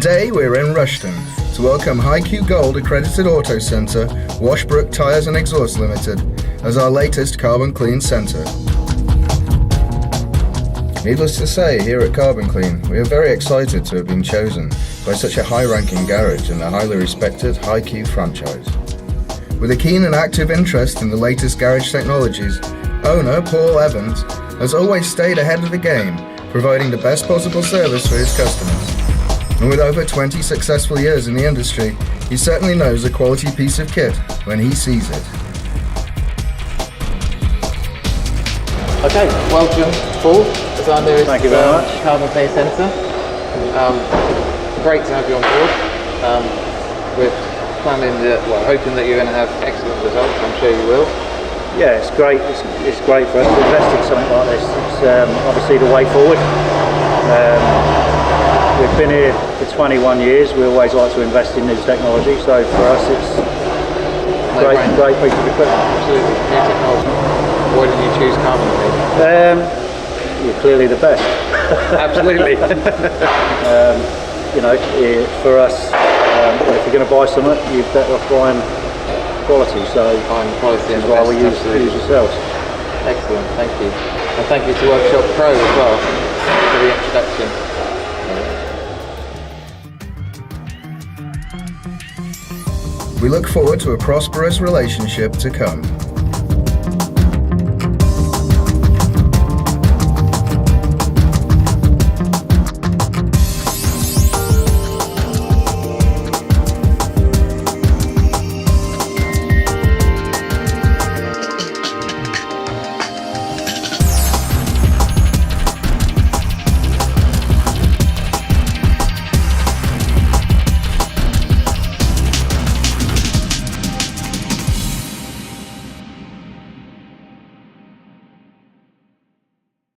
Today we're in Rushden to welcome HiQ Gold accredited auto centre Washbrook Tyres and Exhaust Limited as our latest Carbon Clean centre. Needless to say, here at Carbon Clean we are very excited to have been chosen by such a high-ranking garage and a highly respected HiQ franchise. With a keen and active interest in the latest garage technologies, owner Paul Evans has always stayed ahead of the game, providing the best possible service for his customers. And with over 20 successful years in the industry, he certainly knows a quality piece of kit when he sees it. Okay, welcome Paul, as our newest Thank you very much. Carbon Clean Centre. Great to have you on board. We're planning hoping that you're going to have excellent results. I'm sure you will. Yeah, it's great. It's great for us to invest in something like this. It's obviously the way forward. We've been here for 21 years. We always like to invest in new technology. So for us, it's a great piece of equipment. Absolutely, new technology. Why did you choose Carbon Clean? You're clearly the best. Absolutely. For us, if you're going to buy something, you're better off buying quality. So Buying quality and that's why we use yourselves. Excellent, thank you. And thank you to Workshop Pro as well for the introduction. We look forward to a prosperous relationship to come.